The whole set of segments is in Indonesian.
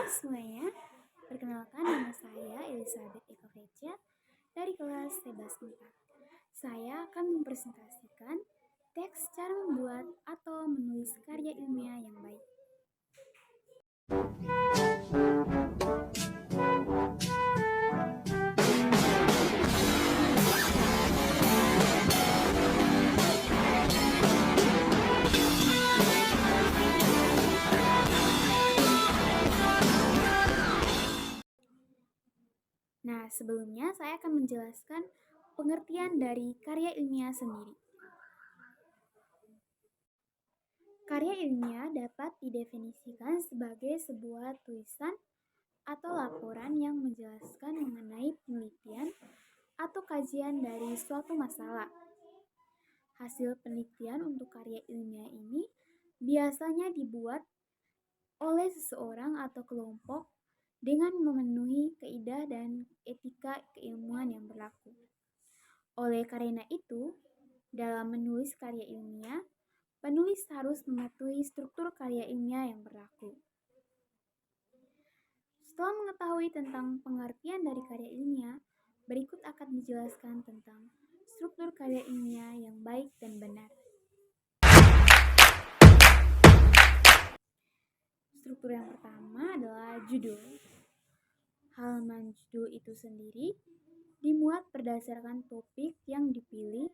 Hai semuanya, perkenalkan nama saya Elizabeth Eka Vecia dari kelas C4. Saya akan mempresentasikan teks cara membuat atau menulis karya ilmiah yang baik. Nah, sebelumnya saya akan menjelaskan pengertian dari karya ilmiah sendiri. Karya ilmiah dapat didefinisikan sebagai sebuah tulisan atau laporan yang menjelaskan mengenai penelitian atau kajian dari suatu masalah. Hasil penelitian untuk karya ilmiah ini biasanya dibuat oleh seseorang atau kelompok dengan memenuhi kaidah dan etika keilmuan yang berlaku. Oleh karena itu, dalam menulis karya ilmiah, penulis harus mematuhi struktur karya ilmiah yang berlaku. Setelah mengetahui tentang pengertian dari karya ilmiah, berikut akan dijelaskan tentang struktur karya ilmiah yang baik dan benar. Struktur yang pertama adalah judul. Halaman judul itu sendiri dimuat berdasarkan topik yang dipilih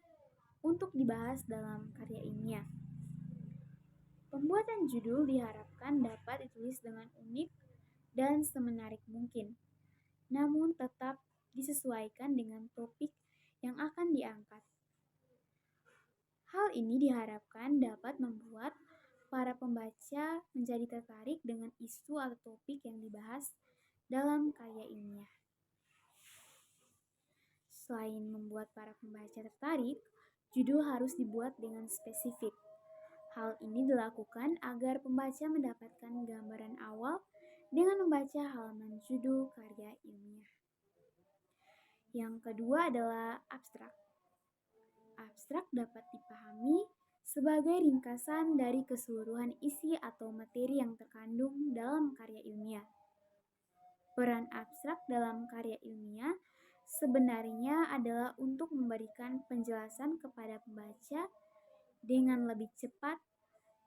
untuk dibahas dalam karya ilmiah. Pembuatan judul diharapkan dapat ditulis dengan unik dan semenarik mungkin, namun tetap disesuaikan dengan topik yang akan diangkat. Hal ini diharapkan dapat membuat para pembaca menjadi tertarik dengan isu atau topik yang dibahas dalam karya ilmiah. Selain membuat para pembaca tertarik, judul harus dibuat dengan spesifik. Hal ini dilakukan agar pembaca mendapatkan gambaran awal dengan membaca halaman judul karya ilmiah. Yang kedua adalah abstrak. Abstrak dapat dipahami sebagai ringkasan dari keseluruhan isi atau materi yang terkandung dalam karya ilmiah. Peran abstrak dalam karya ilmiah sebenarnya adalah untuk memberikan penjelasan kepada pembaca dengan lebih cepat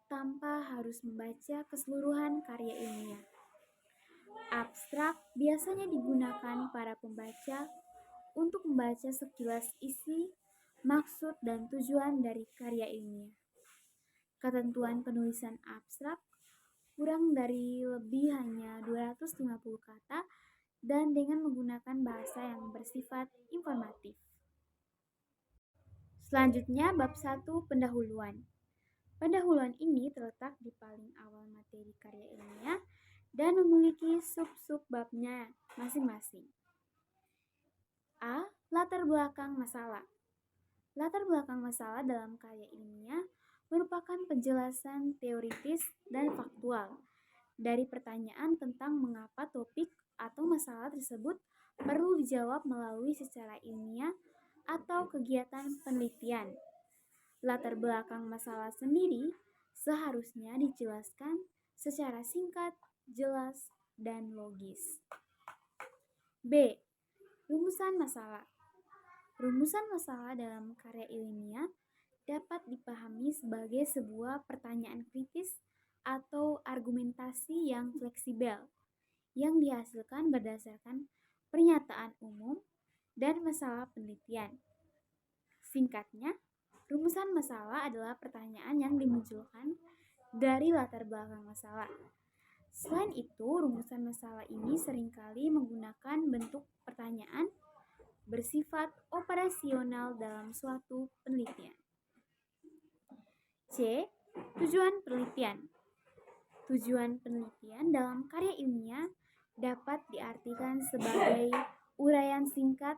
tanpa harus membaca keseluruhan karya ilmiah. Abstrak biasanya digunakan para pembaca untuk membaca sekilas isi, maksud, dan tujuan dari karya ilmiah. Ketentuan penulisan abstrak kurang dari lebih hanya 250 kata dan dengan menggunakan bahasa yang bersifat informatif. Selanjutnya, bab 1 pendahuluan. Pendahuluan ini terletak di paling awal materi karya ilmiah dan memiliki sub-sub babnya masing-masing. A. Latar belakang masalah. Latar belakang masalah dalam karya ilmiah merupakan penjelasan teoritis dan faktual dari pertanyaan tentang mengapa topik atau masalah tersebut perlu dijawab melalui secara ilmiah atau kegiatan penelitian. Latar belakang masalah sendiri seharusnya dijelaskan secara singkat, jelas, dan logis. B. Rumusan masalah. Rumusan masalah dalam karya ilmiah dapat dipahami sebagai sebuah pertanyaan kritis atau argumentasi yang fleksibel yang dihasilkan berdasarkan pernyataan umum dan masalah penelitian. Singkatnya, rumusan masalah adalah pertanyaan yang dimunculkan dari latar belakang masalah. Selain itu, rumusan masalah ini seringkali menggunakan bentuk pertanyaan bersifat operasional dalam suatu penelitian. C. Tujuan penelitian. Tujuan penelitian dalam karya ilmiah dapat diartikan sebagai uraian singkat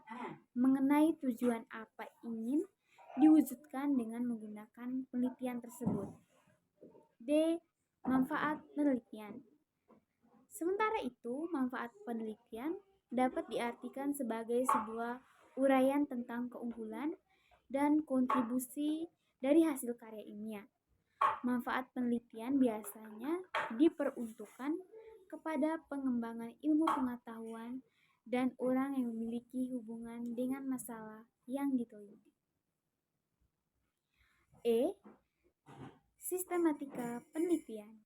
mengenai tujuan apa ingin diwujudkan dengan menggunakan penelitian tersebut. D. Manfaat penelitian. Sementara itu, manfaat penelitian dapat diartikan sebagai sebuah uraian tentang keunggulan dan kontribusi dari hasil karya ilmiah. Manfaat penelitian biasanya diperuntukkan kepada pada pengembangan ilmu pengetahuan dan orang yang memiliki hubungan dengan masalah yang diteliti. E. Sistematika penelitian.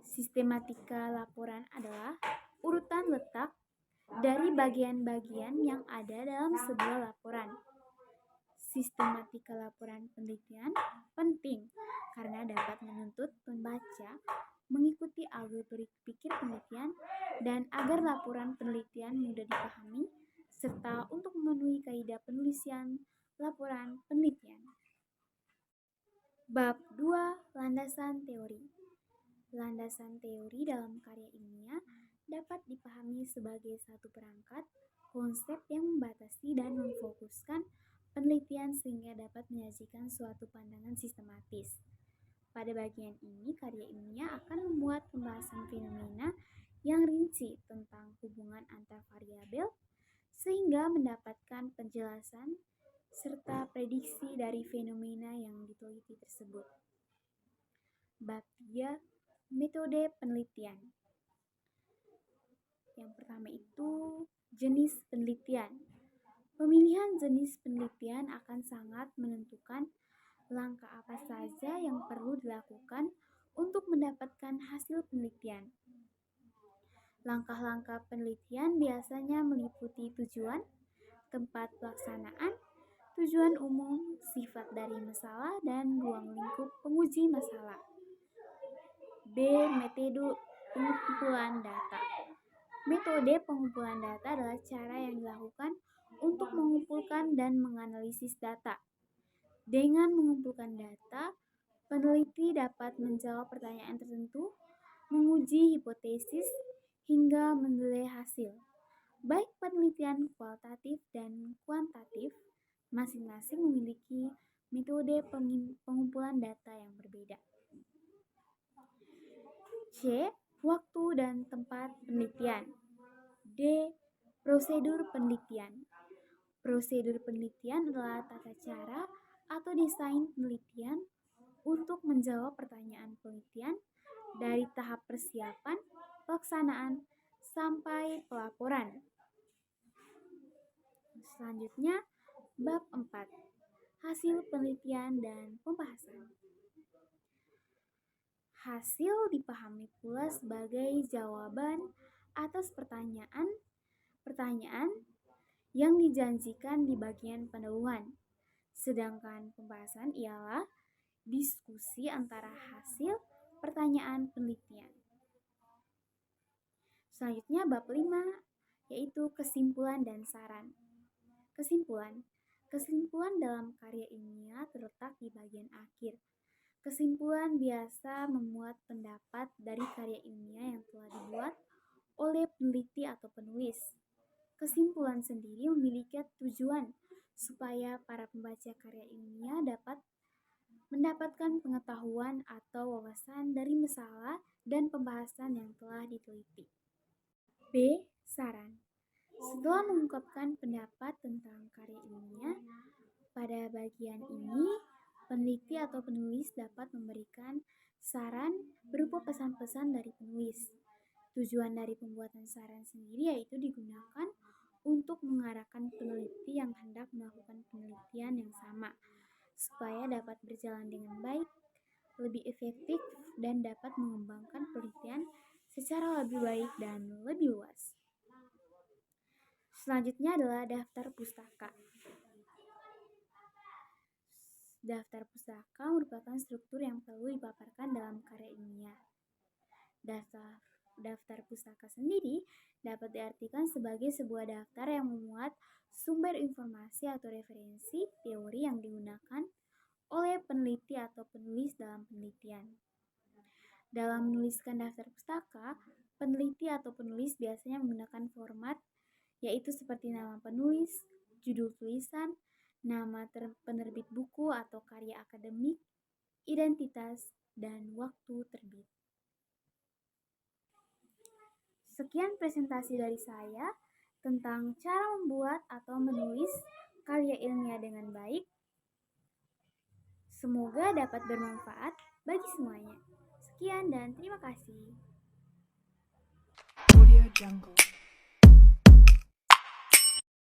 Sistematika laporan adalah urutan letak dari bagian-bagian yang ada dalam sebuah laporan. Sistematika laporan penelitian penting karena dapat menuntut pembaca mengikuti alur berpikir penelitian dan agar laporan penelitian mudah dipahami serta untuk memenuhi kaidah penulisan laporan penelitian. Bab 2. Landasan teori. Landasan teori dalam karya ilmiah dapat dipahami sebagai satu perangkat konsep yang membatasi dan memfokuskan penelitian sehingga dapat menyajikan suatu pandangan sistematis. Pada bagian ini, karya ilmiah akan membuat pembahasan fenomena yang rinci tentang hubungan antar variabel sehingga mendapatkan penjelasan serta prediksi dari fenomena yang diteliti tersebut. Bab 3. Metode penelitian. Yang pertama itu jenis penelitian. Pemilihan jenis penelitian akan sangat menentukan langkah apa saja yang perlu dilakukan untuk mendapatkan hasil penelitian. Langkah-langkah penelitian biasanya meliputi tujuan, tempat pelaksanaan, tujuan umum, sifat dari masalah, dan ruang lingkup penguji masalah. B. Metode pengumpulan data. Metode pengumpulan data adalah cara yang dilakukan untuk mengumpulkan dan menganalisis data. Dengan mengumpulkan data, peneliti dapat menjawab pertanyaan tertentu, menguji hipotesis, hingga menilai hasil. Baik penelitian kualitatif dan kuantitatif, masing-masing memiliki metode pengumpulan data yang berbeda. C. Waktu dan tempat penelitian. D. Prosedur penelitian. Prosedur penelitian adalah tata cara atau desain penelitian untuk menjawab pertanyaan penelitian dari tahap persiapan, pelaksanaan, sampai pelaporan. Selanjutnya, bab 4. Hasil penelitian dan pembahasan. Hasil dipahami pula sebagai jawaban atas pertanyaan yang dijanjikan di bagian pendahuluan. Sedangkan pembahasan ialah diskusi antara hasil pertanyaan penelitian. Selanjutnya bab 5 yaitu kesimpulan dan saran. Kesimpulan dalam karya ilmiah terletak di bagian akhir. Kesimpulan biasa memuat pendapat dari karya ilmiah yang telah dibuat oleh peneliti atau penulis. Kesimpulan sendiri memiliki tujuan supaya para pembaca karya ilmiah dapat mendapatkan pengetahuan atau wawasan dari masalah dan pembahasan yang telah diteliti. B. Saran. Setelah mengungkapkan pendapat tentang karya ilmiah, pada bagian ini peneliti atau penulis dapat memberikan saran berupa pesan-pesan dari penulis. Tujuan dari pembuatan saran sendiri yaitu digunakan untuk mengarahkan peneliti yang hendak melakukan penelitian yang sama, supaya dapat berjalan dengan baik, lebih efektif, dan dapat mengembangkan penelitian secara lebih baik dan lebih luas. Selanjutnya adalah daftar pustaka. Daftar pustaka merupakan struktur yang perlu dipaparkan dalam karya ilmiah. Daftar pustaka sendiri dapat diartikan sebagai sebuah daftar yang memuat sumber informasi atau referensi teori yang digunakan oleh peneliti atau penulis dalam penelitian. Dalam menuliskan daftar pustaka, peneliti atau penulis biasanya menggunakan format yaitu seperti nama penulis, judul tulisan, nama penerbit buku atau karya akademik, identitas, dan waktu terbit. Sekian presentasi dari saya tentang cara membuat atau menulis karya ilmiah dengan baik. Semoga dapat bermanfaat bagi semuanya. Sekian dan terima kasih. jangkau.